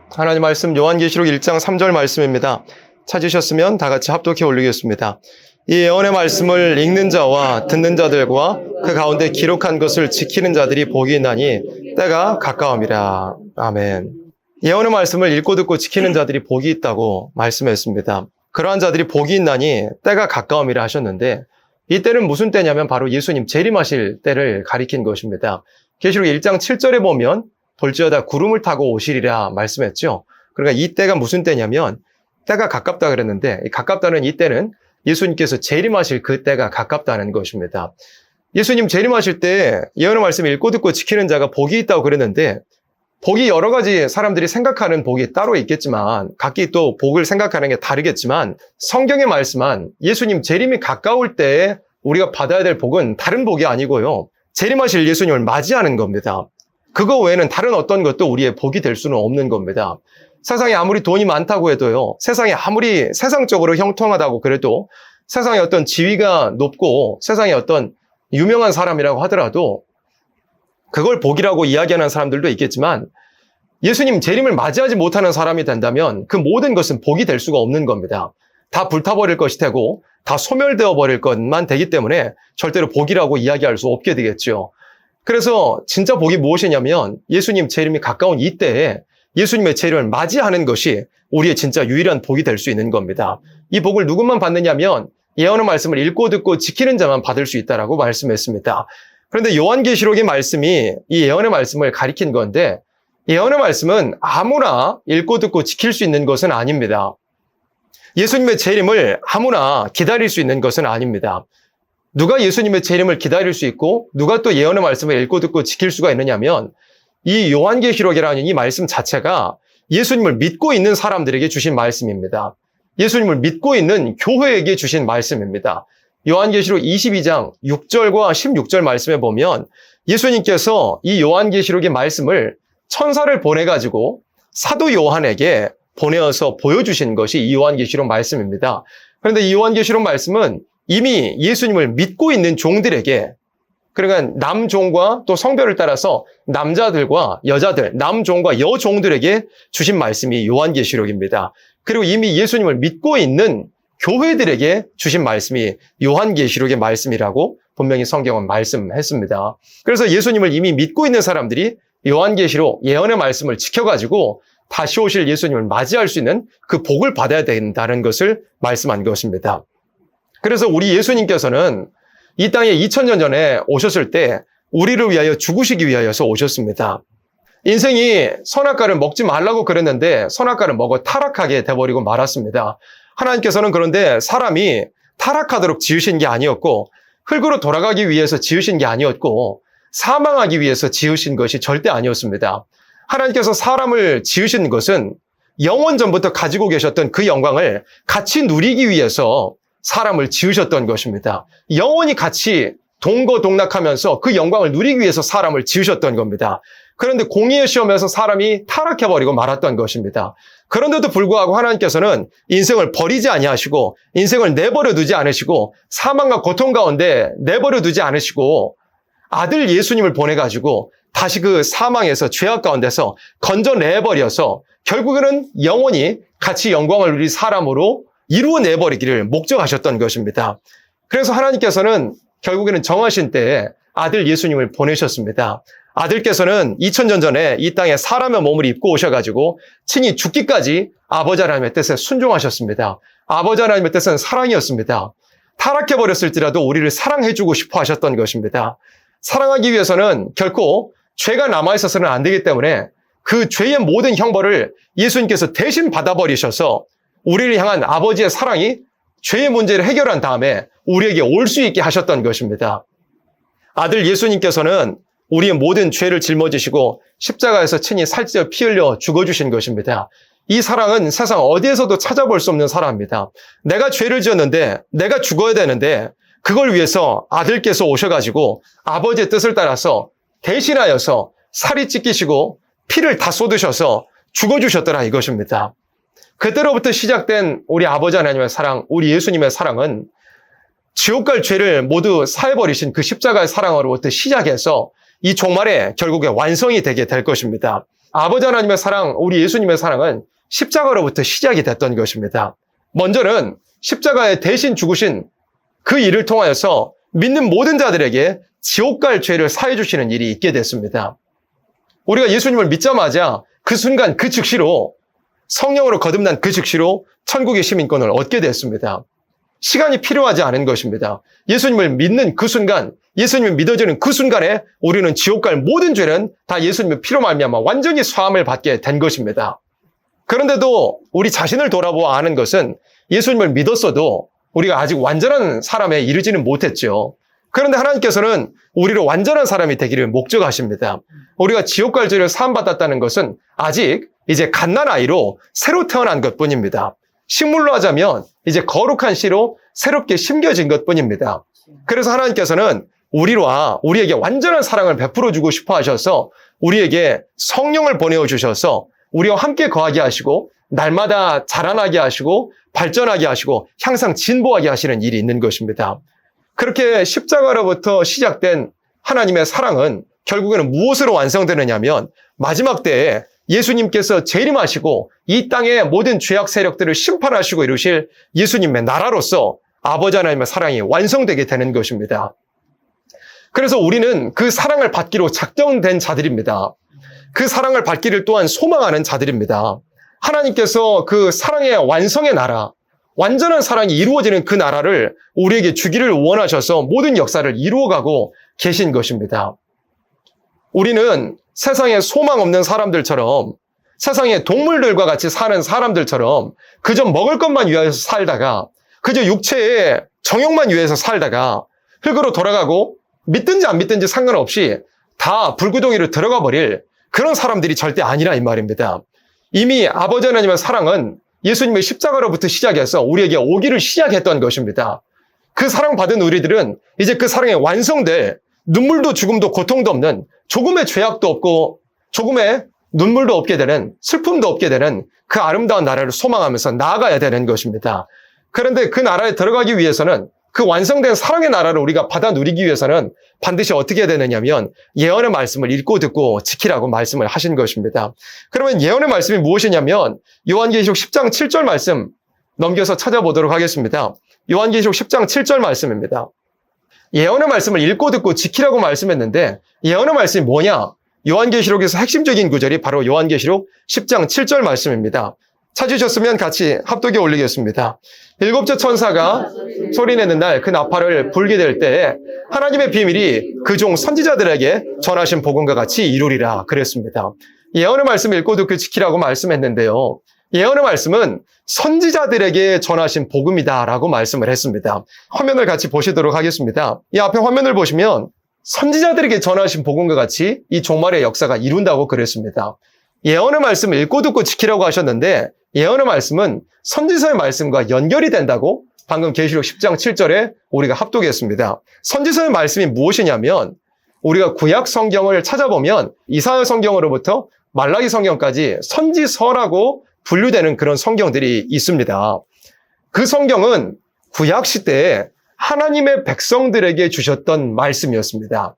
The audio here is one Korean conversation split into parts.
하나님 말씀 요한계시록 1장 3절 말씀입니다. 찾으셨으면 다 같이 합독해 올리겠습니다. 이 예언의 말씀을 읽는 자와 듣는 자들과 그 가운데 기록한 것을 지키는 자들이 복이 있나니 때가 가까움이라. 아멘. 예언의 말씀을 읽고 듣고 지키는 자들이 복이 있다고 말씀했습니다. 그러한 자들이 복이 있나니 때가 가까움이라 하셨는데, 이 때는 무슨 때냐면 바로 예수님 재림하실 때를 가리킨 것입니다. 계시록 1장 7절에 보면 볼지어다 구름을 타고 오시리라 말씀했죠. 그러니까 이 때가 무슨 때냐면 때가 가깝다 그랬는데, 가깝다는 이 때는 예수님께서 재림하실 그 때가 가깝다는 것입니다. 예수님 재림하실 때 예언의 말씀을 읽고 듣고 지키는 자가 복이 있다고 그랬는데, 복이 여러 가지 사람들이 생각하는 복이 따로 있겠지만 각기 또 복을 생각하는 게 다르겠지만, 성경에 말씀한 예수님 재림이 가까울 때에 우리가 받아야 될 복은 다른 복이 아니고요, 재림하실 예수님을 맞이하는 겁니다. 그거 외에는 다른 어떤 것도 우리의 복이 될 수는 없는 겁니다. 세상에 아무리 돈이 많다고 해도요, 세상에 아무리 세상적으로 형통하다고 그래도, 세상에 어떤 지위가 높고 세상에 어떤 유명한 사람이라고 하더라도 그걸 복이라고 이야기하는 사람들도 있겠지만, 예수님 재림을 맞이하지 못하는 사람이 된다면 그 모든 것은 복이 될 수가 없는 겁니다. 다 불타버릴 것이 되고 다 소멸되어 버릴 것만 되기 때문에 절대로 복이라고 이야기할 수 없게 되겠죠. 그래서 진짜 복이 무엇이냐면 예수님 재림이 가까운 이때에 예수님의 재림을 맞이하는 것이 우리의 진짜 유일한 복이 될 수 있는 겁니다. 이 복을 누구만 받느냐면 예언의 말씀을 읽고 듣고 지키는 자만 받을 수 있다라고 말씀했습니다. 그런데 요한계시록의 말씀이 이 예언의 말씀을 가리킨 건데, 예언의 말씀은 아무나 읽고 듣고 지킬 수 있는 것은 아닙니다. 예수님의 재림을 아무나 기다릴 수 있는 것은 아닙니다. 누가 예수님의 재림을 기다릴 수 있고 누가 또 예언의 말씀을 읽고 듣고 지킬 수가 있느냐면, 이 요한계시록이라는 이 말씀 자체가 예수님을 믿고 있는 사람들에게 주신 말씀입니다. 예수님을 믿고 있는 교회에게 주신 말씀입니다. 요한계시록 22장 6절과 16절 말씀에 보면 예수님께서 이 요한계시록의 말씀을 천사를 보내가지고 사도 요한에게 보내어서 보여주신 것이 이 요한계시록 말씀입니다. 그런데 이 요한계시록 말씀은 이미 예수님을 믿고 있는 종들에게, 그러니까 남종과 또 성별을 따라서 남자들과 여자들, 남종과 여종들에게 주신 말씀이 요한계시록입니다. 그리고 이미 예수님을 믿고 있는 교회들에게 주신 말씀이 요한계시록의 말씀이라고 분명히 성경은 말씀했습니다. 그래서 예수님을 이미 믿고 있는 사람들이 요한계시록 예언의 말씀을 지켜가지고 다시 오실 예수님을 맞이할 수 있는 그 복을 받아야 된다는 것을 말씀한 것입니다. 그래서 우리 예수님께서는 이 땅에 2000년 전에 오셨을 때 우리를 위하여 죽으시기 위하여서 오셨습니다. 인생이 선악과를 먹지 말라고 그랬는데 선악과를 먹어 타락하게 돼버리고 말았습니다. 하나님께서는 그런데 사람이 타락하도록 지으신 게 아니었고, 흙으로 돌아가기 위해서 지으신 게 아니었고, 사망하기 위해서 지으신 것이 절대 아니었습니다. 하나님께서 사람을 지으신 것은 영원 전부터 가지고 계셨던 그 영광을 같이 누리기 위해서 사람을 지으셨던 것입니다. 영원히 같이 동거동락하면서 그 영광을 누리기 위해서 사람을 지으셨던 겁니다. 그런데 공의의 시험에서 사람이 타락해버리고 말았던 것입니다. 그런데도 불구하고 하나님께서는 인생을 버리지 아니하시고 인생을 내버려 두지 않으시고 사망과 고통 가운데 내버려 두지 않으시고 아들 예수님을 보내가지고 다시 그 사망에서 죄악 가운데서 건져내버려서 결국에는 영원히 같이 영광을 누릴 사람으로 이루어내버리기를 목적하셨던 것입니다. 그래서 하나님께서는 결국에는 정하신 때에 아들 예수님을 보내셨습니다. 아들께서는 2000년 전에 이 땅에 사람의 몸을 입고 오셔가지고 친히 죽기까지 아버지 하나님의 뜻에 순종하셨습니다. 아버지 하나님의 뜻은 사랑이었습니다. 타락해버렸을지라도 우리를 사랑해주고 싶어 하셨던 것입니다. 사랑하기 위해서는 결코 죄가 남아있어서는 안 되기 때문에 그 죄의 모든 형벌을 예수님께서 대신 받아버리셔서 우리를 향한 아버지의 사랑이 죄의 문제를 해결한 다음에 우리에게 올 수 있게 하셨던 것입니다. 아들 예수님께서는 우리의 모든 죄를 짊어지시고 십자가에서 친히 살찌어 피 흘려 죽어주신 것입니다. 이 사랑은 세상 어디에서도 찾아볼 수 없는 사랑입니다. 내가 죄를 지었는데 내가 죽어야 되는데 그걸 위해서 아들께서 오셔가지고 아버지의 뜻을 따라서 대신하여서 살이 찢기시고 피를 다 쏟으셔서 죽어주셨더라 이것입니다. 그때로부터 시작된 우리 아버지 하나님의 사랑, 우리 예수님의 사랑은 지옥 갈 죄를 모두 사해버리신 그 십자가의 사랑으로부터 시작해서 이 종말에 결국에 완성이 되게 될 것입니다. 아버지 하나님의 사랑, 우리 예수님의 사랑은 십자가로부터 시작이 됐던 것입니다. 먼저는 십자가에 대신 죽으신 그 일을 통하여서 믿는 모든 자들에게 지옥 갈 죄를 사해 주시는 일이 있게 됐습니다. 우리가 예수님을 믿자마자 그 순간 그 즉시로 성령으로 거듭난 그 즉시로 천국의 시민권을 얻게 됐습니다. 시간이 필요하지 않은 것입니다. 예수님을 믿는 그 순간, 예수님을 믿어지는 그 순간에 우리는 지옥 갈 모든 죄는 다 예수님의 피로 말미암아 완전히 사함을 받게 된 것입니다. 그런데도 우리 자신을 돌아보아 아는 것은 예수님을 믿었어도 우리가 아직 완전한 사람에 이르지는 못했죠. 그런데 하나님께서는 우리로 완전한 사람이 되기를 목적하십니다. 우리가 지옥 갈 죄를 사함받았다는 것은 아직 이제 갓난아이로 새로 태어난 것뿐입니다. 식물로 하자면 이제 거룩한 씨로 새롭게 심겨진 것뿐입니다. 그래서 하나님께서는 우리에게 완전한 사랑을 베풀어 주고 싶어 하셔서 우리에게 성령을 보내어 주셔서 우리와 함께 거하게 하시고 날마다 자라나게 하시고 발전하게 하시고 항상 진보하게 하시는 일이 있는 것입니다. 그렇게 십자가로부터 시작된 하나님의 사랑은 결국에는 무엇으로 완성되느냐면 마지막 때에 예수님께서 재림하시고 이 땅의 모든 죄악 세력들을 심판하시고 이루실 예수님의 나라로서 아버지 하나님의 사랑이 완성되게 되는 것입니다. 그래서 우리는 그 사랑을 받기로 작정된 자들입니다. 그 사랑을 받기를 또한 소망하는 자들입니다. 하나님께서 그 사랑의 완성의 나라, 완전한 사랑이 이루어지는 그 나라를 우리에게 주기를 원하셔서 모든 역사를 이루어가고 계신 것입니다. 우리는 세상에 소망 없는 사람들처럼, 세상에 동물들과 같이 사는 사람들처럼 그저 먹을 것만 위해서 살다가, 그저 육체의 정욕만 위해서 살다가 흙으로 돌아가고 믿든지 안 믿든지 상관없이 다 불구덩이로 들어가 버릴 그런 사람들이 절대 아니라 이 말입니다. 이미 아버지 하나님의 사랑은 예수님의 십자가로부터 시작해서 우리에게 오기를 시작했던 것입니다. 그 사랑받은 우리들은 이제 그 사랑이 완성될 눈물도 죽음도 고통도 없는, 조금의 죄악도 없고 조금의 눈물도 없게 되는, 슬픔도 없게 되는 그 아름다운 나라를 소망하면서 나아가야 되는 것입니다. 그런데 그 나라에 들어가기 위해서는, 그 완성된 사랑의 나라를 우리가 받아 누리기 위해서는 반드시 어떻게 해야 되느냐면 예언의 말씀을 읽고 듣고 지키라고 말씀을 하신 것입니다. 그러면 예언의 말씀이 무엇이냐면 요한계시록 10장 7절 말씀 넘겨서 찾아보도록 하겠습니다. 요한계시록 10장 7절 말씀입니다. 예언의 말씀을 읽고 듣고 지키라고 말씀했는데 예언의 말씀이 뭐냐? 요한계시록에서 핵심적인 구절이 바로 요한계시록 10장 7절 말씀입니다. 찾으셨으면 같이 합독에 올리겠습니다. 일곱째 천사가 소리내는 날 그 나팔을 불게 될 때에 하나님의 비밀이 그 종 선지자들에게 전하신 복음과 같이 이루리라 그랬습니다. 예언의 말씀 읽고 듣고 지키라고 말씀했는데요. 예언의 말씀은 선지자들에게 전하신 복음이다라고 말씀을 했습니다. 화면을 같이 보시도록 하겠습니다. 이 앞에 화면을 보시면 선지자들에게 전하신 복음과 같이 이 종말의 역사가 이룬다고 그랬습니다. 예언의 말씀을 읽고 듣고 지키라고 하셨는데 예언의 말씀은 선지서의 말씀과 연결이 된다고 방금 계시록 10장 7절에 우리가 합독했습니다. 선지서의 말씀이 무엇이냐면 우리가 구약 성경을 찾아보면 이사야 성경으로부터 말라기 성경까지 선지서라고 분류되는 그런 성경들이 있습니다. 그 성경은 구약 시대에 하나님의 백성들에게 주셨던 말씀이었습니다.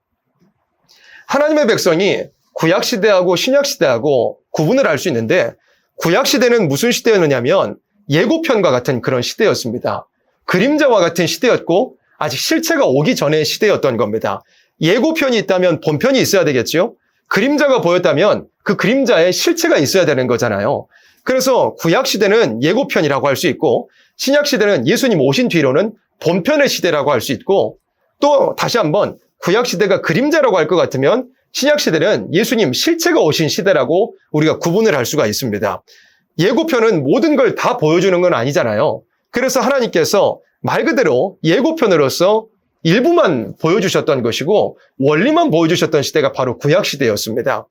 하나님의 백성이 구약 시대하고 신약 시대하고 구분을 할 수 있는데 구약 시대는 무슨 시대였느냐면 예고편과 같은 그런 시대였습니다. 그림자와 같은 시대였고 아직 실체가 오기 전의 시대였던 겁니다. 예고편이 있다면 본편이 있어야 되겠죠. 그림자가 보였다면 그 그림자에 실체가 있어야 되는 거잖아요. 그래서 구약 시대는 예고편이라고 할 수 있고 신약 시대는 예수님 오신 뒤로는 본편의 시대라고 할 수 있고 또 다시 한번 구약 시대가 그림자라고 할 것 같으면 신약 시대는 예수님 실체가 오신 시대라고 우리가 구분을 할 수가 있습니다. 예고편은 모든 걸 다 보여주는 건 아니잖아요. 그래서 하나님께서 말 그대로 예고편으로서 일부만 보여주셨던 것이고 원리만 보여주셨던 시대가 바로 구약 시대였습니다.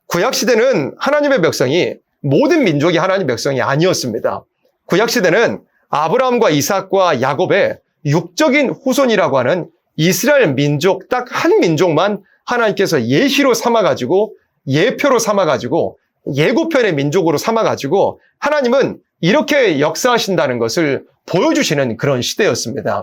구약 시대는 하나님의 백성이 모든 민족이 하나님의 백성이 아니었습니다. 구약 시대는 아브라함과 이삭과 야곱의 육적인 후손이라고 하는 이스라엘 민족 딱 한 민족만 하나님께서 예시로 삼아가지고 예표로 삼아가지고 예고편의 민족으로 삼아가지고 하나님은 이렇게 역사하신다는 것을 보여주시는 그런 시대였습니다.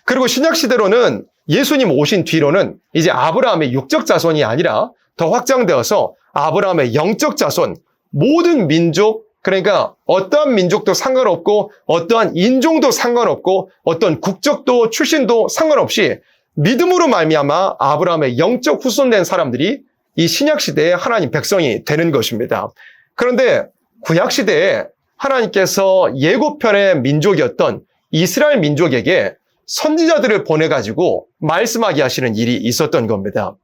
그리고 신약 시대로는 예수님 오신 뒤로는 이제 아브라함의 육적 자손이 아니라 더 확장되어서 아브라함의 영적 자손, 모든 민족, 그러니까 어떠한 민족도 상관없고 어떠한 인종도 상관없고 어떤 국적도 출신도 상관없이 믿음으로 말미암아 아브라함의 영적 후손된 사람들이 이 신약 시대에 하나님 백성이 되는 것입니다. 그런데 구약 시대에 하나님께서 예고편의 민족이었던 이스라엘 민족에게 선지자들을 보내가지고 말씀하게 하시는 일이 있었던 겁니다.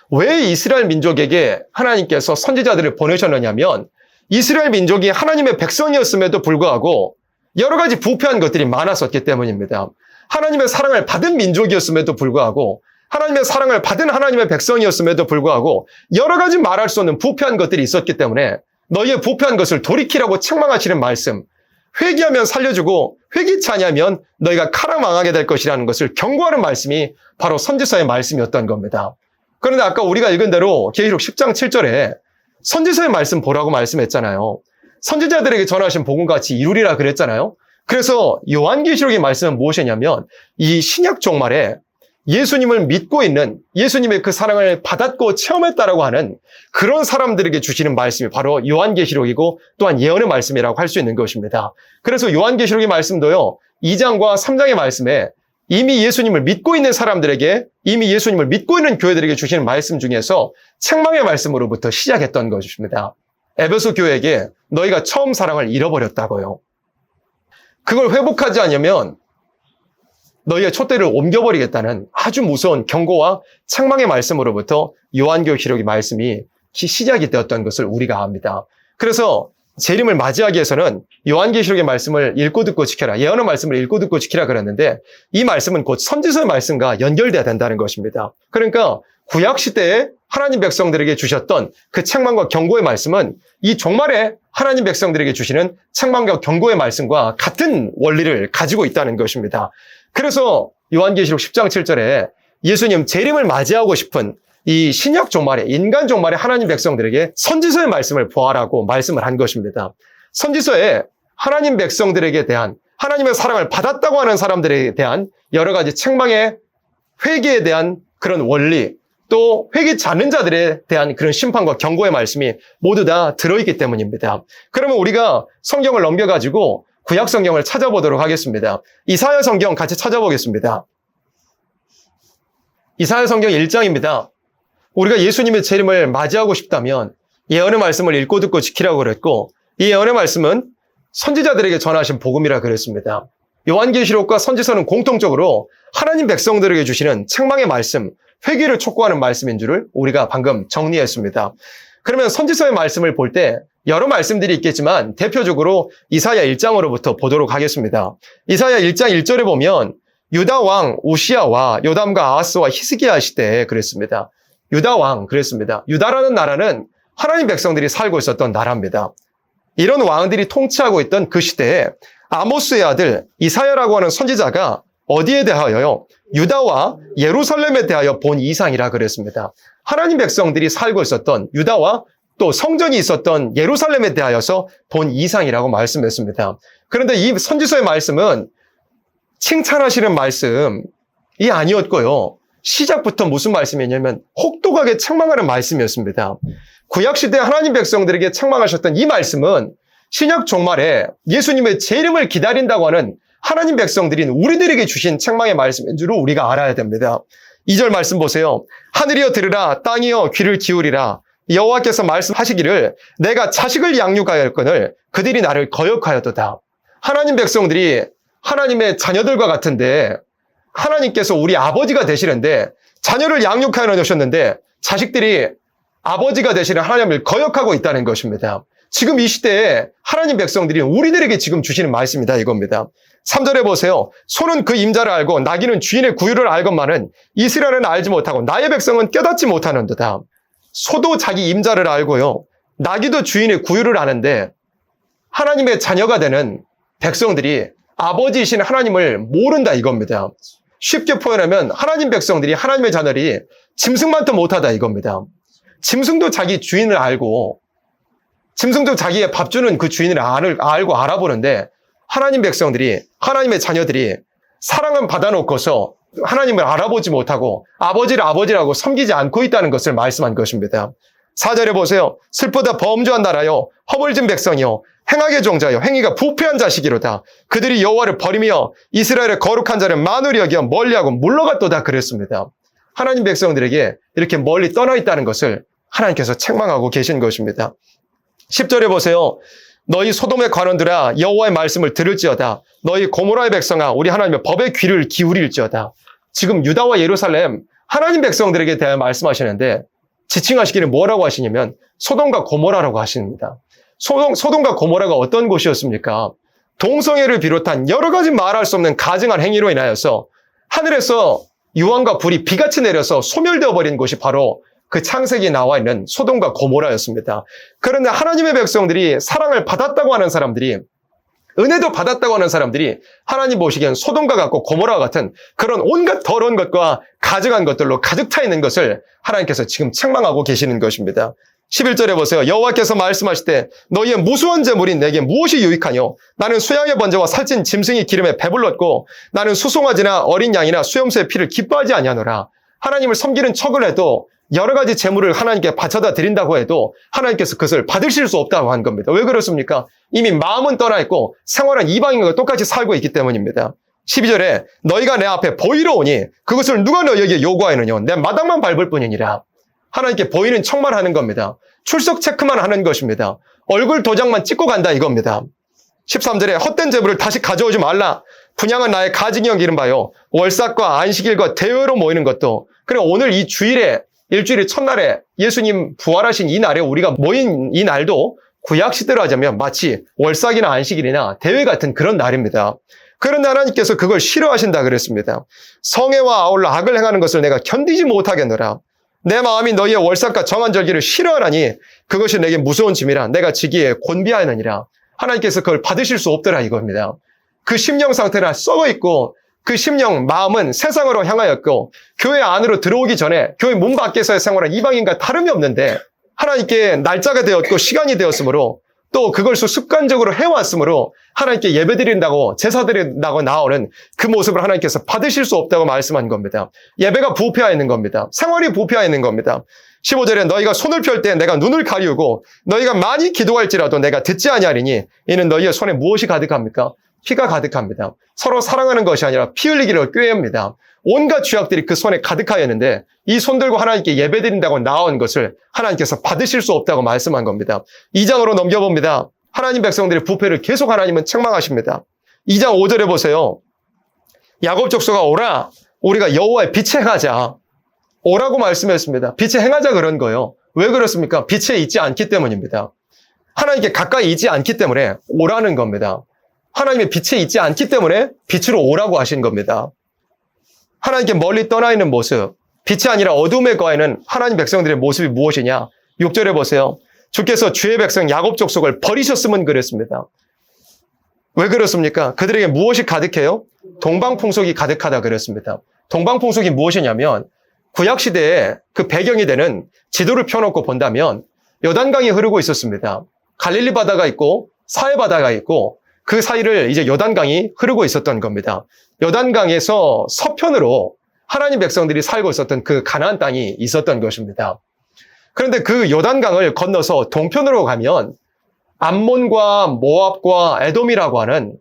왜 이스라엘 민족에게 하나님께서 선지자들을 보내셨느냐면 이스라엘 민족이 하나님의 백성이었음에도 불구하고 여러 가지 부패한 것들이 많았었기 때문입니다. 하나님의 사랑을 받은 민족이었음에도 불구하고 하나님의 사랑을 받은 하나님의 백성이었음에도 불구하고 여러 가지 말할 수 없는 부패한 것들이 있었기 때문에 너희의 부패한 것을 돌이키라고 책망하시는 말씀, 회개하면 살려주고 회개치 아니하면 너희가 칼아 망하게 될 것이라는 것을 경고하는 말씀이 바로 선지서의 말씀이었던 겁니다. 그런데 아까 우리가 읽은 대로 계시록 10장 7절에 선지서의 말씀 보라고 말씀했잖아요. 선지자들에게 전하신 복음같이 이루리라 그랬잖아요. 그래서 요한계시록의 말씀은 무엇이냐면 이 신약 종말에 예수님을 믿고 있는 예수님의 그 사랑을 받았고 체험했다라고 하는 그런 사람들에게 주시는 말씀이 바로 요한계시록이고 또한 예언의 말씀이라고 할 수 있는 것입니다. 그래서 요한계시록의 말씀도요. 2장과 3장의 말씀에 이미 예수님을 믿고 있는 사람들에게 이미 예수님을 믿고 있는 교회들에게 주시는 말씀 중에서 책망의 말씀으로부터 시작했던 것입니다. 에베소 교회에게 너희가 처음 사랑을 잃어버렸다고요. 그걸 회복하지 않으면 너희의 촛대를 옮겨버리겠다는 아주 무서운 경고와 책망의 말씀으로부터 요한계시록의 말씀이 시작이 되었던 것을 우리가 압니다. 그래서 재림을 맞이하기 위해서는 요한계시록의 말씀을 읽고 듣고 지켜라. 예언의 말씀을 읽고 듣고 지키라 그랬는데 이 말씀은 곧 선지서의 말씀과 연결돼야 된다는 것입니다. 그러니까 구약시대에 하나님 백성들에게 주셨던 그 책망과 경고의 말씀은 이 종말에 하나님 백성들에게 주시는 책망과 경고의 말씀과 같은 원리를 가지고 있다는 것입니다. 그래서 요한계시록 10장 7절에 예수님 재림을 맞이하고 싶은 이 신약 종말에 인간 종말에 하나님 백성들에게 선지서의 말씀을 보아라고 말씀을 한 것입니다. 선지서에 하나님 백성들에게 대한 하나님의 사랑을 받았다고 하는 사람들에 대한 여러 가지 책망의 회개에 대한 그런 원리 또 회개치 않는 자들에 대한 그런 심판과 경고의 말씀이 모두 다 들어있기 때문입니다. 그러면 우리가 성경을 넘겨가지고 구약 성경을 찾아보도록 하겠습니다. 이사야 성경 같이 찾아보겠습니다. 이사야 성경 1장입니다. 우리가 예수님의 재림을 맞이하고 싶다면 예언의 말씀을 읽고 듣고 지키라고 그랬고 이 예언의 말씀은 선지자들에게 전하신 복음이라 그랬습니다. 요한계시록과 선지서는 공통적으로 하나님 백성들에게 주시는 책망의 말씀, 회개를 촉구하는 말씀인 줄을 우리가 방금 정리했습니다. 그러면 선지서의 말씀을 볼 때 여러 말씀들이 있겠지만 대표적으로 이사야 1장으로부터 보도록 하겠습니다. 이사야 1장 1절에 보면 유다 왕 우시야와 요담과 아하스와 히스기야 시대에 그랬습니다. 유다 왕 그랬습니다. 유다라는 나라는 하나님 백성들이 살고 있었던 나라입니다. 이런 왕들이 통치하고 있던 그 시대에 아모스의 아들 이사야라고 하는 선지자가 어디에 대하여요? 유다와 예루살렘에 대하여 본 이상이라 그랬습니다. 하나님 백성들이 살고 있었던 유다와 또 성전이 있었던 예루살렘에 대하여서 본 이상이라고 말씀했습니다. 그런데 이 선지서의 말씀은 칭찬하시는 말씀이 아니었고요. 시작부터 무슨 말씀이냐면 혹독하게 책망하는 말씀이었습니다. 구약시대 하나님 백성들에게 책망하셨던 이 말씀은 신약 종말에 예수님의 재림을 기다린다고 하는 하나님 백성들인 우리들에게 주신 책망의 말씀인 줄을 우리가 알아야 됩니다. 2절 말씀 보세요. 하늘이여 들으라 땅이여 귀를 기울이라 여호와께서 말씀하시기를 내가 자식을 양육하였거늘 그들이 나를 거역하였도다. 하나님 백성들이 하나님의 자녀들과 같은데 하나님께서 우리 아버지가 되시는데 자녀를 양육하여 놓으셨는데 자식들이 아버지가 되시는 하나님을 거역하고 있다는 것입니다. 지금 이 시대에 하나님 백성들이 우리들에게 지금 주시는 말씀이다 이겁니다. 3절에 보세요. 소는 그 임자를 알고 나귀는 주인의 구유를 알건만은 이스라엘은 알지 못하고 나의 백성은 깨닫지 못하는도다. 소도 자기 임자를 알고요. 나귀도 주인의 구유를 아는데 하나님의 자녀가 되는 백성들이 아버지이신 하나님을 모른다 이겁니다. 쉽게 표현하면 하나님 백성들이 하나님의 자녀들이 짐승만도 못하다 이겁니다. 짐승도 자기 주인을 알고 짐승도 자기의 밥 주는 그 주인을 알고 알아보는데 하나님 백성들이 하나님의 자녀들이 사랑은 받아놓고서 하나님을 알아보지 못하고 아버지를 아버지라고 섬기지 않고 있다는 것을 말씀한 것입니다. 4절에 보세요. 슬프다 범죄한 나라요, 허물진 백성이요, 행악의 종자요, 행위가 부패한 자식이로다. 그들이 여호와를 버리며 이스라엘의 거룩한 자를 만우리 여겨 멀리하고 물러갔도다 그랬습니다. 하나님 백성들에게 이렇게 멀리 떠나 있다는 것을 하나님께서 책망하고 계신 것입니다. 10절에 보세요. 너희 소돔의 관원들아 여호와의 말씀을 들을지어다. 너희 고모라의 백성아 우리 하나님의 법에 귀를 기울일지어다. 지금 유다와 예루살렘 하나님 백성들에게 대해 말씀하시는데 지칭하시기를 뭐라고 하시냐면 소돔과 고모라라고 하십니다. 소돔과 고모라가 어떤 곳이었습니까? 동성애를 비롯한 여러 가지 말할 수 없는 가증한 행위로 인하여서 하늘에서 유황과 불이 비같이 내려서 소멸되어 버린 곳이 바로 그 창세기에 나와 있는 소돔과 고모라였습니다. 그런데 하나님의 백성들이 사랑을 받았다고 하는 사람들이, 은혜도 받았다고 하는 사람들이 하나님 보시기엔 소돔과 같고 고모라와 같은 그런 온갖 더러운 것과 가증한 것들로 가득 차 있는 것을 하나님께서 지금 책망하고 계시는 것입니다. 11절에 보세요. 여호와께서 말씀하실 때 너희의 무수한 재물이 내게 무엇이 유익하뇨? 나는 수양의 번제와 살찐 짐승이 기름에 배불렀고 나는 수송아지나 어린 양이나 수염소의 피를 기뻐하지 아니하노라. 하나님을 섬기는 척을 해도 여러 가지 재물을 하나님께 바쳐다 드린다고 해도 하나님께서 그것을 받으실 수 없다고 한 겁니다. 왜 그렇습니까? 이미 마음은 떠나 있고 생활은 이방인과 똑같이 살고 있기 때문입니다. 12절에 너희가 내 앞에 보이러 오니 그것을 누가 너희에게 요구하느냐? 내 마당만 밟을 뿐이니라. 하나님께 보이는 척만 하는 겁니다. 출석 체크만 하는 것입니다. 얼굴 도장만 찍고 간다 이겁니다. 13절에 헛된 재물을 다시 가져오지 말라. 분양은 나의 가증이 여기는 바요. 월삭과 안식일과 대회로 모이는 것도. 그래 오늘 이 주일에 일주일의 첫날에 예수님 부활하신 이 날에 우리가 모인 이 날도 구약 시대로 하자면 마치 월삭이나 안식일이나 대회 같은 그런 날입니다. 그런데 하나님께서 그걸 싫어하신다 그랬습니다. 성회와 아울러 악을 행하는 것을 내가 견디지 못하겠노라. 내 마음이 너희의 월삭과 정한 절기를 싫어하나니 그것이 내게 무서운 짐이라 내가 지기에 곤비하느니라. 하나님께서 그걸 받으실 수 없더라 이겁니다. 그 심령 상태는 썩어 있고 그 심령, 마음은 세상으로 향하였고 교회 안으로 들어오기 전에 교회 문 밖에서의 생활은 이방인과 다름이 없는데 하나님께 날짜가 되었고 시간이 되었으므로 또 그걸 습관적으로 해왔으므로 하나님께 예배드린다고 제사드린다고 나오는 그 모습을 하나님께서 받으실 수 없다고 말씀한 겁니다. 예배가 부패하여 있는 겁니다. 생활이 부패하여 있는 겁니다. 15절에 너희가 손을 펼 때 내가 눈을 가리우고 너희가 많이 기도할지라도 내가 듣지 아니하리니 이는 너희의 손에 무엇이 가득합니까? 피가 가득합니다. 서로 사랑하는 것이 아니라 피 흘리기를 꾀합니다. 온갖 죄악들이 그 손에 가득하였는데 이 손 들고 하나님께 예배드린다고 나온 것을 하나님께서 받으실 수 없다고 말씀한 겁니다. 2장으로 넘겨봅니다. 하나님 백성들의 부패를 계속 하나님은 책망하십니다. 2장 5절에 보세요. 야곱 족속아 오라 우리가 여호와의 빛에 행하자. 오라고 말씀했습니다. 빛에 행하자 그런 거예요. 왜 그렇습니까? 빛에 있지 않기 때문입니다. 하나님께 가까이 있지 않기 때문에 오라는 겁니다. 하나님의 빛에 있지 않기 때문에 빛으로 오라고 하신 겁니다. 하나님께 멀리 떠나 있는 모습, 빛이 아니라 어둠에 거하는 하나님 백성들의 모습이 무엇이냐? 6절에 보세요. 주께서 주의 백성 야곱 족속을 버리셨으면 그랬습니다. 왜 그렇습니까? 그들에게 무엇이 가득해요? 동방풍속이 가득하다 그랬습니다. 동방풍속이 무엇이냐면 구약시대에 그 배경이 되는 지도를 펴놓고 본다면 요단강이 흐르고 있었습니다. 갈릴리 바다가 있고 사해 바다가 있고 그 사이를 이제 요단강이 흐르고 있었던 겁니다. 요단강에서 서편으로 하나님 백성들이 살고 있었던 그 가나안 땅이 있었던 것입니다. 그런데 그 요단강을 건너서 동편으로 가면 암몬과 모압과 에돔이라고 하는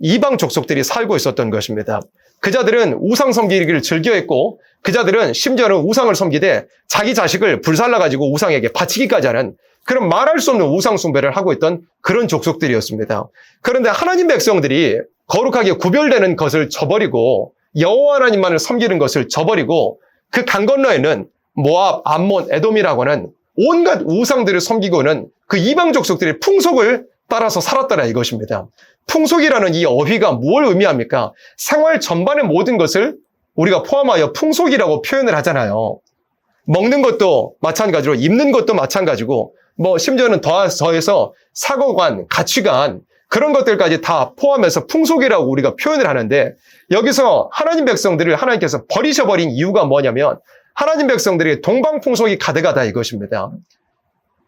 이방 족속들이 살고 있었던 것입니다. 그 자들은 우상 섬기기를 즐겨했고 그 자들은 심지어는 우상을 섬기되 자기 자식을 불살라가지고 우상에게 바치기까지 하는 그런 말할 수 없는 우상 숭배를 하고 있던 그런 족속들이었습니다. 그런데 하나님 백성들이 거룩하게 구별되는 것을 저버리고 여호와 하나님만을 섬기는 것을 저버리고 그 강 건너에는 모압, 암몬, 에돔이라고 하는 온갖 우상들을 섬기고는 그 이방 족속들의 풍속을 따라서 살았더라 이것입니다. 풍속이라는 이 어휘가 무엇을 의미합니까? 생활 전반의 모든 것을 우리가 포함하여 풍속이라고 표현을 하잖아요. 먹는 것도 마찬가지로 입는 것도 마찬가지고 심지어는 더해서 사고관, 가치관 그런 것들까지 다 포함해서 풍속이라고 우리가 표현을 하는데 여기서 하나님 백성들을 하나님께서 버리셔버린 이유가 뭐냐면 하나님 백성들이 동방풍속이 가득하다 이것입니다.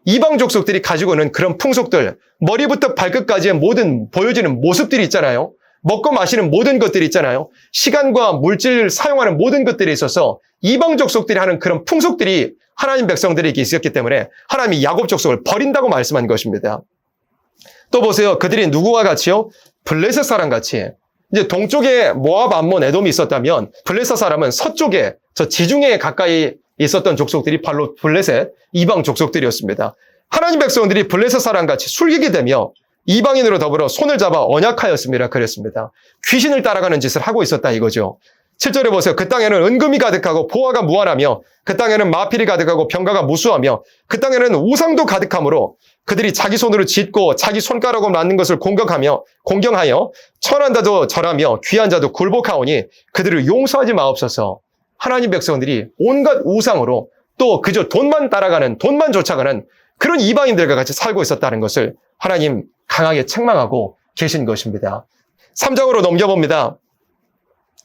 이방 족속들이 가지고 있는 그런 풍속들, 머리부터 발끝까지의 모든 보여지는 모습들이 있잖아요. 먹고 마시는 모든 것들이 있잖아요. 시간과 물질 사용하는 모든 것들에 있어서 이방 족속들이 하는 그런 풍속들이 하나님 백성들에게 있었기 때문에 하나님이 야곱 족속을 버린다고 말씀한 것입니다. 또 보세요. 그들이 누구와 같이요? 블레셋 사람 같이. 이제 동쪽에 모압, 암몬, 에돔이 있었다면 블레셋 사람은 서쪽에 저 지중해에 가까이 있었던 족속들이 바로 블레셋 이방 족속들이었습니다. 하나님 백성들이 블레셋 사람 같이 술객이 되며 이방인으로 더불어 손을 잡아 언약하였습니다. 그랬습니다. 귀신을 따라가는 짓을 하고 있었다 이거죠. 7절에 보세요. 그 땅에는 은금이 가득하고 보화가 무한하며 그 땅에는 마필이 가득하고 병가가 무수하며 그 땅에는 우상도 가득하므로 그들이 자기 손으로 짓고 자기 손가락으로 만든 것을 공경하여 천한 자도 절하며 귀한 자도 굴복하오니 그들을 용서하지 마옵소서. 하나님 백성들이 온갖 우상으로 또 그저 돈만 따라가는, 돈만 쫓아가는 그런 이방인들과 같이 살고 있었다는 것을 하나님 강하게 책망하고 계신 것입니다. 3장으로 넘겨봅니다.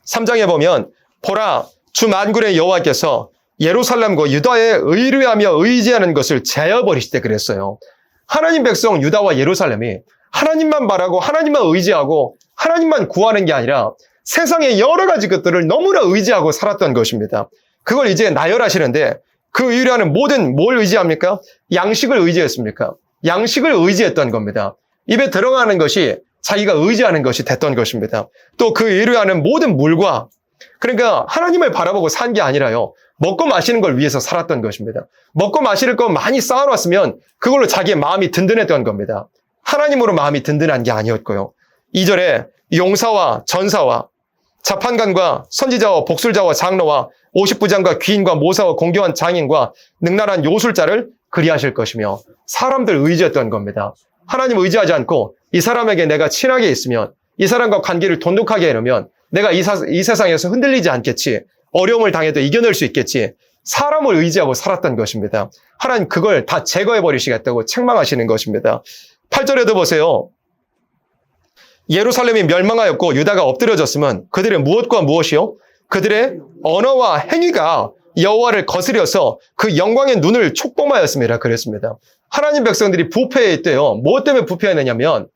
3장에 보면 보라, 주 만군의 여호와께서 예루살렘과 유다에 의뢰하며 의지하는 것을 제어버리시되 그랬어요. 하나님 백성 유다와 예루살렘이 하나님만 바라고 하나님만 의지하고 하나님만 구하는 게 아니라 세상의 여러 가지 것들을 너무나 의지하고 살았던 것입니다. 그걸 이제 나열하시는데 그 의뢰하는 모든 뭘 의지합니까? 양식을 의지했습니까? 양식을 의지했던 겁니다. 입에 들어가는 것이 자기가 의지하는 것이 됐던 것입니다. 또 그 의뢰하는 모든 물과 그러니까 하나님을 바라보고 산 게 아니라요. 먹고 마시는 걸 위해서 살았던 것입니다. 먹고 마실 거 많이 쌓아놨으면 그걸로 자기의 마음이 든든했던 겁니다. 하나님으로 마음이 든든한 게 아니었고요. 2절에 용사와 전사와 자판관과 선지자와 복술자와 장로와 50부장과 귀인과 모사와 공경한 장인과 능란한 요술자를 그리하실 것이며 사람들 의지했던 겁니다. 하나님 의지하지 않고 이 사람에게 내가 친하게 있으면 이 사람과 관계를 돈독하게 해놓으면 내가 이 세상에서 흔들리지 않겠지. 어려움을 당해도 이겨낼 수 있겠지. 사람을 의지하고 살았던 것입니다. 하나님 그걸 다 제거해버리시겠다고 책망하시는 것입니다. 8절에도 보세요. 예루살렘이 멸망하였고 유다가 엎드려졌으면 그들의 무엇과 무엇이요? 그들의 언어와 행위가 여호와를 거스려서 그 영광의 눈을 촉범하였습니다. 그랬습니다. 하나님 백성들이 부패했대요. 무엇 때문에 부패했느냐면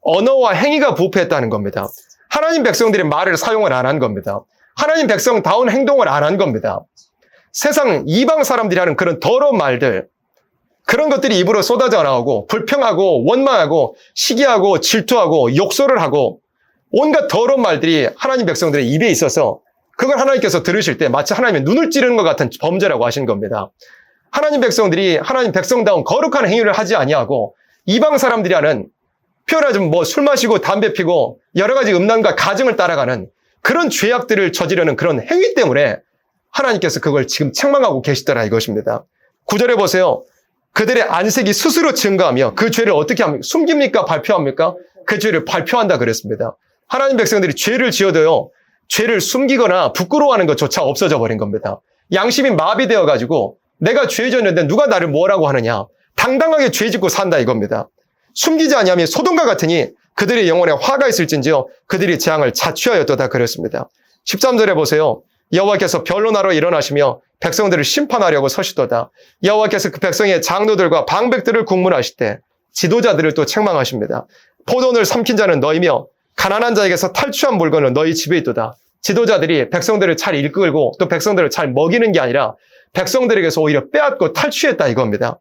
언어와 행위가 부패했다는 겁니다. 하나님 백성들이 말을 사용을 안 한 겁니다. 하나님 백성다운 행동을 안 한 겁니다. 세상 이방 사람들이 하는 그런 더러운 말들, 그런 것들이 입으로 쏟아져 나오고 불평하고 원망하고 시기하고 질투하고 욕설을 하고 온갖 더러운 말들이 하나님 백성들의 입에 있어서 그걸 하나님께서 들으실 때 마치 하나님의 눈을 찌르는 것 같은 범죄라고 하신 겁니다. 하나님 백성들이 하나님 백성다운 거룩한 행위를 하지 아니하고 이방 사람들이 하는 표현하자면 술 마시고 담배 피고 여러 가지 음란과 가증을 따라가는 그런 죄악들을 저지르는 그런 행위 때문에 하나님께서 그걸 지금 책망하고 계시더라 이것입니다. 9절에 보세요. 그들의 안색이 스스로 증가하며 그 죄를 어떻게 합니까? 숨깁니까? 발표합니까? 그 죄를 발표한다 그랬습니다. 하나님 백성들이 죄를 지어도요. 죄를 숨기거나 부끄러워하는 것조차 없어져 버린 겁니다. 양심이 마비되어가지고 내가 죄 지었는데 누가 나를 뭐라고 하느냐. 당당하게 죄 짓고 산다 이겁니다. 숨기지 아니하면 소돔과 같으니 그들의 영혼에 화가 있을진지요 그들이 재앙을 자취하였도다 그랬습니다. 13절에 보세요. 여호와께서 변론하러 일어나시며 백성들을 심판하려고 서시도다. 여호와께서 그 백성의 장로들과 방백들을 국문하실 때 지도자들을 또 책망하십니다. 포도원을 삼킨 자는 너희며 가난한 자에게서 탈취한 물건은 너희 집에 있도다. 지도자들이 백성들을 잘 이끌고 또 백성들을 잘 먹이는 게 아니라 백성들에게서 오히려 빼앗고 탈취했다 이겁니다.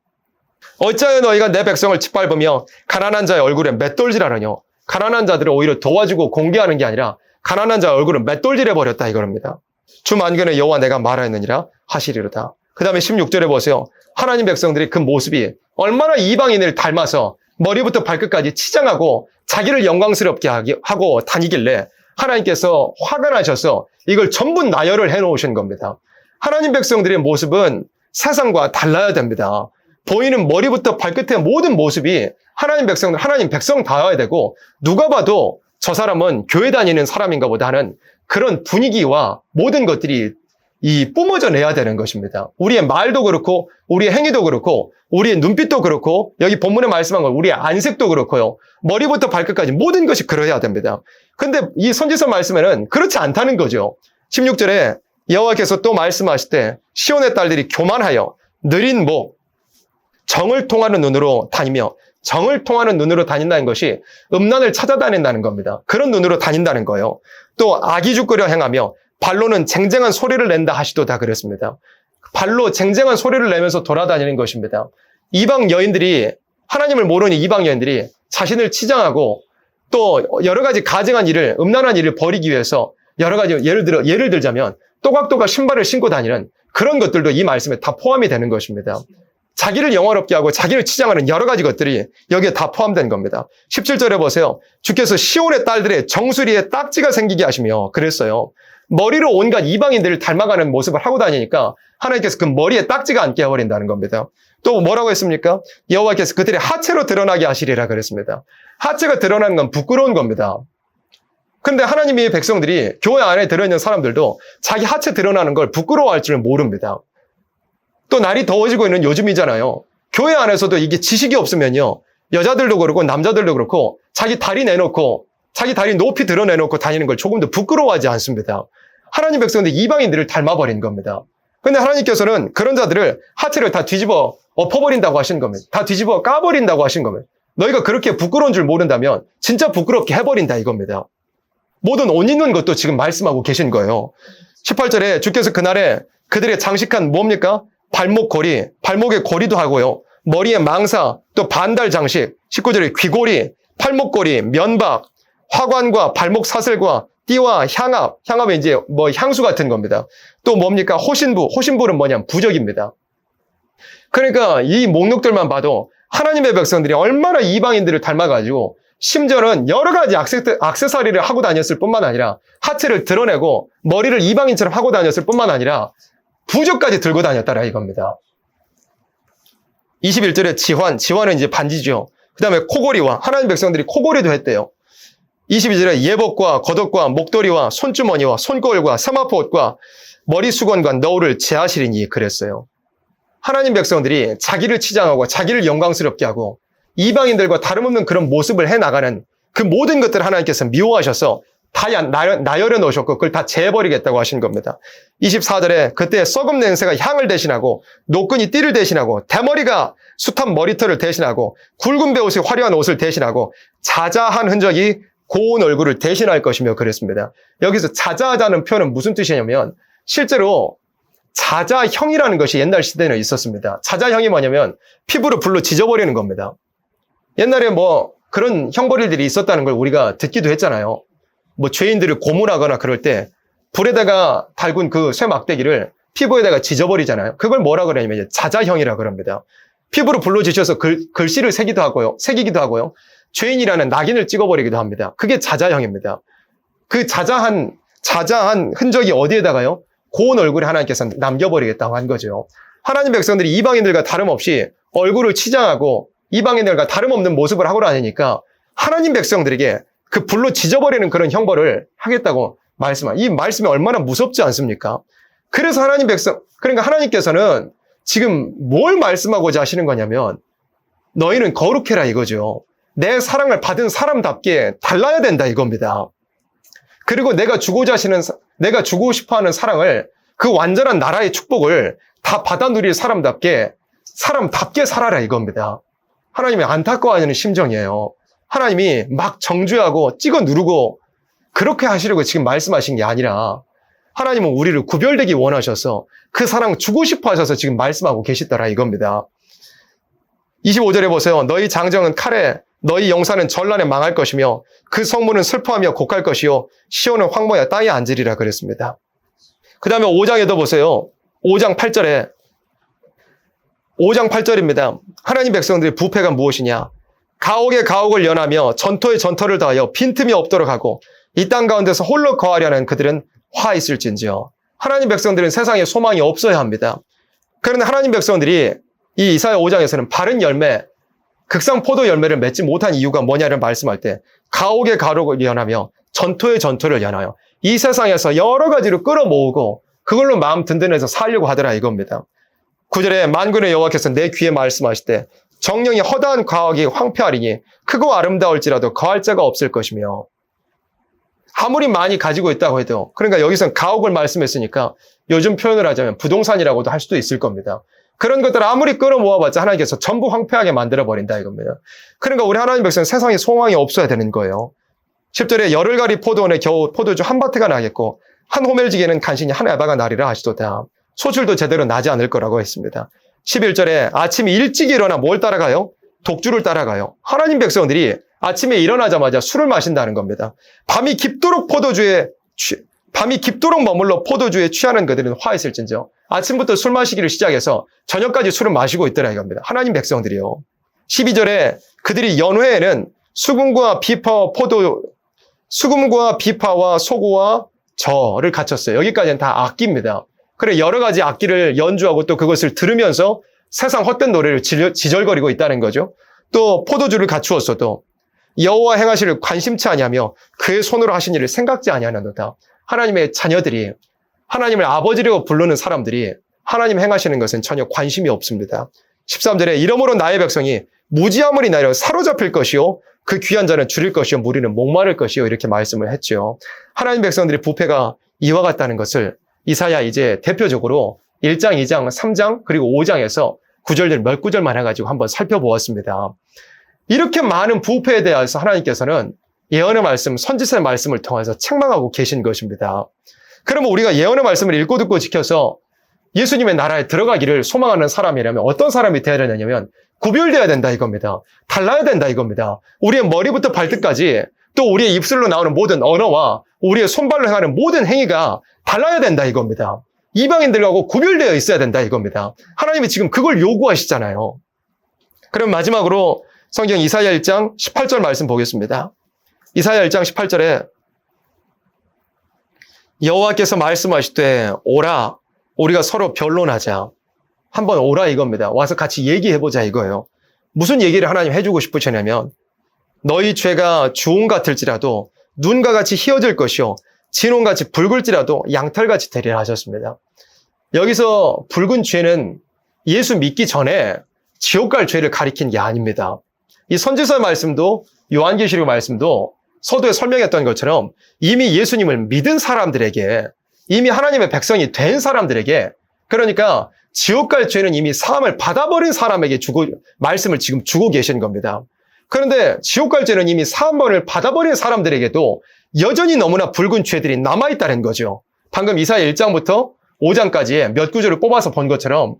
어찌하여 너희가 내 백성을 짓밟으며 가난한 자의 얼굴에 맷돌질하느뇨. 가난한 자들을 오히려 도와주고 공개하는 게 아니라 가난한 자의 얼굴을 맷돌질해버렸다 이겁니다. 주 만군의 여호와 내가 말하였느니라 하시리로다. 그 다음에 16절에 보세요. 하나님 백성들이 그 모습이 얼마나 이방인을 닮아서 머리부터 발끝까지 치장하고 자기를 영광스럽게 하고 다니길래 하나님께서 화가 나셔서 이걸 전부 나열을 해놓으신 겁니다. 하나님 백성들의 모습은 세상과 달라야 됩니다. 보이는 머리부터 발끝의 모든 모습이 하나님 백성다워야 되고 누가 봐도 저 사람은 교회 다니는 사람인가 보다 하는 그런 분위기와 모든 것들이 뿜어져 내야 되는 것입니다. 우리의 말도 그렇고 우리의 행위도 그렇고 우리의 눈빛도 그렇고 여기 본문에 말씀한 건 우리의 안색도 그렇고요. 머리부터 발끝까지 모든 것이 그러해야 됩니다. 근데 이 선지서 말씀에는 그렇지 않다는 거죠. 16절에 여호와께서 또 말씀하실 때 시온의 딸들이 교만하여 느린 목 정을 통하는 눈으로 다니며 정을 통하는 눈으로 다닌다는 것이 음란을 찾아다닌다는 겁니다. 그런 눈으로 다닌다는 거예요. 또 악의죽거려 행하며 발로는 쟁쟁한 소리를 낸다 하시도다 그랬습니다. 발로 쟁쟁한 소리를 내면서 돌아다니는 것입니다. 이방 여인들이, 하나님을 모르는 이방 여인들이 자신을 치장하고 또 여러 가지 가증한 일을, 음란한 일을 벌이기 위해서 여러 가지 예를 들자면 또각또각 신발을 신고 다니는 그런 것들도 이 말씀에 다 포함이 되는 것입니다. 자기를 영화롭게 하고 자기를 치장하는 여러 가지 것들이 여기에 다 포함된 겁니다. 17절에 보세요. 주께서 시온의 딸들의 정수리에 딱지가 생기게 하시며 그랬어요. 머리로 온갖 이방인들을 닮아가는 모습을 하고 다니니까 하나님께서 그 머리에 딱지가 앉게 해버린다는 겁니다. 또 뭐라고 했습니까? 여호와께서 그들의 하체로 드러나게 하시리라 그랬습니다. 하체가 드러나는 건 부끄러운 겁니다. 그런데 하나님의 백성들이 교회 안에 들어있는 사람들도 자기 하체 드러나는 걸 부끄러워할 줄은 모릅니다. 또 날이 더워지고 있는 요즘이잖아요. 교회 안에서도 이게 지식이 없으면요. 여자들도 그렇고 남자들도 그렇고 자기 다리 내놓고 자기 다리 높이 드러내놓고 다니는 걸 조금도 부끄러워하지 않습니다. 하나님 백성들 이방인들을 닮아버린 겁니다. 근데 하나님께서는 그런 자들을 하체를 다 뒤집어 엎어버린다고 하시는 겁니다. 다 뒤집어 까버린다고 하신 겁니다. 너희가 그렇게 부끄러운 줄 모른다면 진짜 부끄럽게 해버린다 이겁니다. 모든 옷 입는 것도 지금 말씀하고 계신 거예요. 18절에 주께서 그날에 그들의 장식한 뭡니까? 발목고리, 발목에 고리도 하고요. 머리에 망사, 또 반달 장식, 19절에 귀고리, 팔목고리, 면박, 화관과 발목 사슬과 띠와 향압, 향압은 이제 뭐 향수 같은 겁니다. 또 뭡니까? 호신부, 호신부는 뭐냐면 부적입니다. 그러니까 이 목록들만 봐도 하나님의 백성들이 얼마나 이방인들을 닮아가지고 심지어는 여러 가지 액세서리를 하고 다녔을 뿐만 아니라 하체를 드러내고 머리를 이방인처럼 하고 다녔을 뿐만 아니라 부적까지 들고 다녔다라 이겁니다. 21절에 지환은 이제 반지죠. 그 다음에 코고리와 하나님 백성들이 코고리도 했대요. 22절에 예복과 겉옷과 목도리와 손주머니와 손거울과 세마포옷과 머리수건과 너울을 제하시리니 그랬어요. 하나님 백성들이 자기를 치장하고 자기를 영광스럽게 하고 이방인들과 다름없는 그런 모습을 해나가는 그 모든 것들을 하나님께서 미워하셔서 다 나열해 놓으셨고 그걸 다 재버리겠다고 하신 겁니다. 24절에 그때 썩음 냄새가 향을 대신하고 노끈이 띠를 대신하고 대머리가 숱한 머리털을 대신하고 굵은 베옷이 화려한 옷을 대신하고 자자한 흔적이 고운 얼굴을 대신할 것이며 그랬습니다. 여기서 자자하다는 표현은 무슨 뜻이냐면 실제로 자자형이라는 것이 옛날 시대에는 있었습니다. 자자형이 뭐냐면 피부를 불로 지져버리는 겁니다. 옛날에 뭐 그런 형벌들이 있었다는 걸 우리가 듣기도 했잖아요. 뭐 죄인들을 고문하거나 그럴 때 불에다가 달군 그 쇠 막대기를 피부에다가 지져버리잖아요. 그걸 뭐라 그러냐면 자자형이라 그럽니다. 피부로 불로 지셔서 글씨를 새기기도 하고요. 죄인이라는 낙인을 찍어버리기도 합니다. 그게 자자형입니다. 그 자자한 흔적이 어디에다가요? 고운 얼굴에 하나님께서 남겨버리겠다고 한 거죠. 하나님 백성들이 이방인들과 다름없이 얼굴을 치장하고 이방인들과 다름없는 모습을 하고 다니니까 하나님 백성들에게 그 불로 지져버리는 그런 형벌을 하겠다고 이 말씀이 얼마나 무섭지 않습니까? 그래서 그러니까 하나님께서는 지금 뭘 말씀하고자 하시는 거냐면 너희는 거룩해라 이거죠. 내 사랑을 받은 사람답게 달라야 된다 이겁니다. 그리고 내가 주고 싶어 하는 사랑을 그 완전한 나라의 축복을 다 받아 누릴 사람답게 살아라 이겁니다. 하나님이 안타까워하는 심정이에요. 하나님이 막 정죄하고 찍어 누르고 그렇게 하시려고 지금 말씀하신 게 아니라 하나님은 우리를 구별되기 원하셔서 그 사랑 주고 싶어 하셔서 지금 말씀하고 계시더라 이겁니다. 25절에 보세요. 너희 장정은 칼에 너희 영사는 전란에 망할 것이며 그 성문은 슬퍼하며 곡할 것이요 시온은 황무하여 땅에 앉으리라 그랬습니다. 그 다음에 5장에도 보세요. 5장 8절입니다. 하나님 백성들의 부패가 무엇이냐? 가옥에 가옥을 연하며 전토에 전토를 다하여 빈틈이 없도록 하고 이 땅 가운데서 홀로 거하려는 그들은 화 있을진지요. 하나님 백성들은 세상에 소망이 없어야 합니다. 그런데 하나님 백성들이 이 이사야 5장에서는 바른 열매, 극상 포도 열매를 맺지 못한 이유가 뭐냐를 말씀할 때 가옥에 가옥을 연하며 전토에 전토를 연하여 이 세상에서 여러 가지로 끌어모으고 그걸로 마음 든든해서 살려고 하더라 이겁니다. 9절에 만군의 여호와께서 내 귀에 말씀하실 때 정령이 허다한 가옥이 황폐하리니 크고 아름다울지라도 거할 자가 없을 것이며 아무리 많이 가지고 있다고 해도 그러니까 여기서는 가옥을 말씀했으니까 요즘 표현을 하자면 부동산이라고도 할 수도 있을 겁니다. 그런 것들을 아무리 끌어모아봤자 하나님께서 전부 황폐하게 만들어버린다 이겁니다. 그러니까 우리 하나님 백성은 세상에 소망이 없어야 되는 거예요. 10절에 열흘가리 포도원에 겨우 포도주 한 밭에가 나겠고 한 호멜지기에는 간신히 한 에바가 나리라 하시도다. 소출도 제대로 나지 않을 거라고 했습니다. 11절에 아침에 일찍 일어나 뭘 따라가요? 독주를 따라가요. 하나님 백성들이 아침에 일어나자마자 술을 마신다는 겁니다. 밤이 깊도록 머물러 포도주에 취하는 그들은 화했을진저. 아침부터 술 마시기를 시작해서 저녁까지 술을 마시고 있더라 이겁니다. 하나님 백성들이요. 12절에 그들이 연회에는 수금과 비파와 소고와 저를 갖췄어요. 여기까지는 다 악기입니다. 그래 여러 가지 악기를 연주하고 또 그것을 들으면서 세상 헛된 노래를 지절거리고 있다는 거죠. 또 포도주를 갖추었어도 여호와 행하시를 관심치 아니하며 그의 손으로 하신 일을 생각지 아니하는도다. 하나님의 자녀들이 하나님을 아버지라고 부르는 사람들이 하나님 행하시는 것은 전혀 관심이 없습니다. 13절에 이러므로 나의 백성이 무지함을 인하여 사로잡힐 것이요 그 귀한 자는 줄일 것이요 무리는 목마를 것이요 이렇게 말씀을 했죠. 하나님 백성들의 부패가 이와 같다는 것을 이사야 이제 대표적으로 1장, 2장, 3장 그리고 5장에서 구절들 몇 구절만 해가지고 한번 살펴보았습니다. 이렇게 많은 부패에 대해서 하나님께서는 예언의 말씀, 선지서의 말씀을 통해서 책망하고 계신 것입니다. 그러면 우리가 예언의 말씀을 읽고 듣고 지켜서 예수님의 나라에 들어가기를 소망하는 사람이라면 어떤 사람이 되어야 되냐면 구별되어야 된다 이겁니다. 달라야 된다 이겁니다. 우리의 머리부터 발끝까지 또 우리의 입술로 나오는 모든 언어와 우리의 손발로 행하는 모든 행위가 달라야 된다 이겁니다. 이방인들하고 구별되어 있어야 된다 이겁니다. 하나님이 지금 그걸 요구하시잖아요. 그럼 마지막으로 성경 이사야 1장 18절 말씀 보겠습니다. 이사야 1장 18절에 여호와께서 말씀하시되 오라 우리가 서로 변론하자. 한번 오라 이겁니다. 와서 같이 얘기해보자 이거예요. 무슨 얘기를 하나님 해주고 싶으시냐면 너희 죄가 주홍 같을지라도 눈과 같이 희어질 것이요 진홍같이 붉을지라도 양털같이 되리라 하셨습니다. 여기서 붉은 죄는 예수 믿기 전에 지옥 갈 죄를 가리킨 게 아닙니다. 이 선지서의 말씀도 요한계시록 말씀도 서두에 설명했던 것처럼 이미 예수님을 믿은 사람들에게 이미 하나님의 백성이 된 사람들에게 그러니까 지옥 갈 죄는 이미 사함을 받아버린 사람에게 말씀을 지금 주고 계신 겁니다. 그런데 지옥 갈 죄는 이미 사함을 받아버린 사람들에게도 여전히 너무나 붉은 죄들이 남아있다는 거죠. 방금 이사야 1장부터 5장까지의 몇 구절을 뽑아서 본 것처럼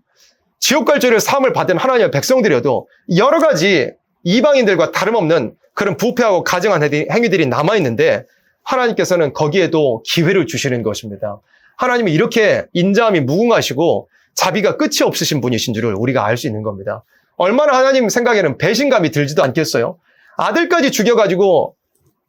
지옥 갈 죄를 사함을 받은 하나님의 백성들이어도 여러 가지 이방인들과 다름없는 그런 부패하고 가증한 행위들이 남아있는데 하나님께서는 거기에도 기회를 주시는 것입니다. 하나님은 이렇게 인자함이 무궁하시고 자비가 끝이 없으신 분이신 줄을 우리가 알 수 있는 겁니다. 얼마나 하나님 생각에는 배신감이 들지도 않겠어요? 아들까지 죽여가지고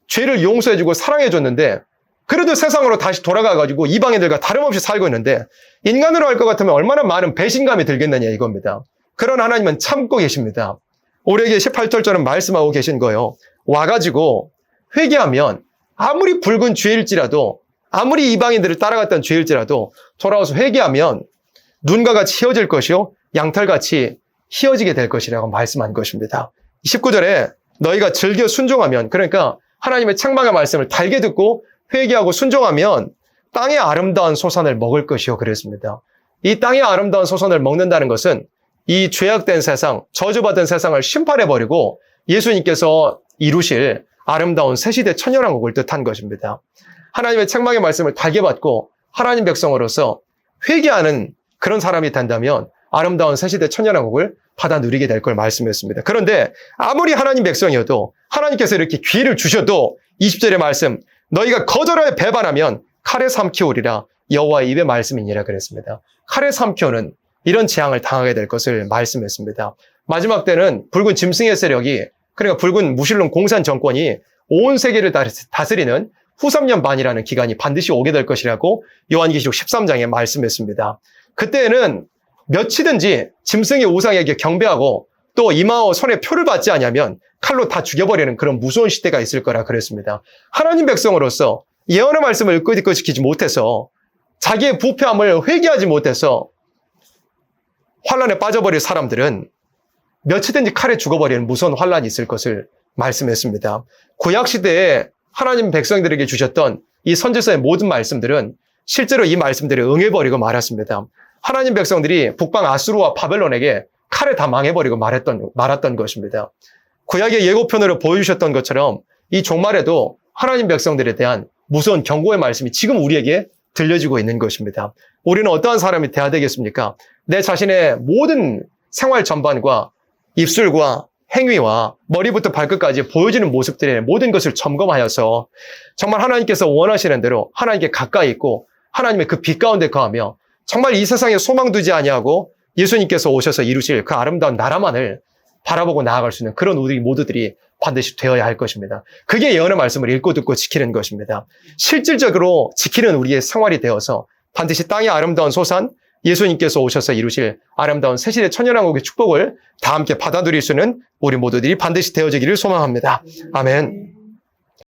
죄를 용서해주고 사랑해줬는데 그래도 세상으로 다시 돌아가가지고 이방인들과 다름없이 살고 있는데 인간으로 할 것 같으면 얼마나 많은 배신감이 들겠느냐 이겁니다. 그런 하나님은 참고 계십니다. 우리에게 18절처럼 말씀하고 계신 거예요. 와가지고 회개하면 아무리 붉은 죄일지라도 아무리 이방인들을 따라갔던 죄일지라도 돌아와서 회개하면 눈과 같이 희어질 것이요 양털같이 희어지게 될 것이라고 말씀한 것입니다. 19절에 너희가 즐겨 순종하면 그러니까 하나님의 책망의 말씀을 달게 듣고 회개하고 순종하면 땅의 아름다운 소산을 먹을 것이요 그랬습니다. 이 땅의 아름다운 소산을 먹는다는 것은 이 죄악된 세상, 저주받은 세상을 심판해버리고 예수님께서 이루실 아름다운 새시대 천년왕국을 뜻한 것입니다. 하나님의 책망의 말씀을 달게 받고 하나님 백성으로서 회개하는 그런 사람이 된다면 아름다운 새시대 천년왕국을 받아 누리게 될 걸 말씀했습니다. 그런데 아무리 하나님 백성이어도 하나님께서 이렇게 기회를 주셔도 20절의 말씀 너희가 거절하여 배반하면 칼에 삼키오리라 여호와의 입의 말씀이니라 그랬습니다. 칼에 삼키오는 이런 재앙을 당하게 될 것을 말씀했습니다. 마지막 때는 붉은 짐승의 세력이 그러니까 붉은 무신론 공산 정권이 온 세계를 다스리는 후 3년 반이라는 기간이 반드시 오게 될 것이라고 요한계시록 13장에 말씀했습니다. 그때에는 며치든지 짐승의 우상에게 경배하고 또 이마와 손에 표를 받지 않으면 칼로 다 죽여버리는 그런 무서운 시대가 있을 거라 그랬습니다. 하나님 백성으로서 예언의 말씀을 읽고 지키지 못해서 자기의 부패함을 회개하지 못해서 환란에 빠져버릴 사람들은 며치든지 칼에 죽어버리는 무서운 환란이 있을 것을 말씀했습니다. 구약시대에 하나님 백성들에게 주셨던 이 선지서의 모든 말씀들은 실제로 이 말씀들을 응해버리고 말았습니다. 하나님 백성들이 북방 아수르와 바벨론에게 칼에 다 망해버리고 말았던 것입니다. 구약의 예고편으로 보여주셨던 것처럼 이 종말에도 하나님 백성들에 대한 무서운 경고의 말씀이 지금 우리에게 들려지고 있는 것입니다. 우리는 어떠한 사람이 되어야 되겠습니까? 내 자신의 모든 생활 전반과 입술과 행위와 머리부터 발끝까지 보여지는 모습들의 모든 것을 점검하여서 정말 하나님께서 원하시는 대로 하나님께 가까이 있고 하나님의 그 빛 가운데 거하며 정말 이 세상에 소망 두지 아니하고 예수님께서 오셔서 이루실 그 아름다운 나라만을 바라보고 나아갈 수 있는 그런 우리 모두들이 반드시 되어야 할 것입니다. 그게 예언의 말씀을 읽고 듣고 지키는 것입니다. 실질적으로 지키는 우리의 생활이 되어서 반드시 땅의 아름다운 소산, 예수님께서 오셔서 이루실 아름다운 새시대 천년왕국의 축복을 다 함께 받아들일 수 있는 우리 모두들이 반드시 되어지기를 소망합니다. 아멘.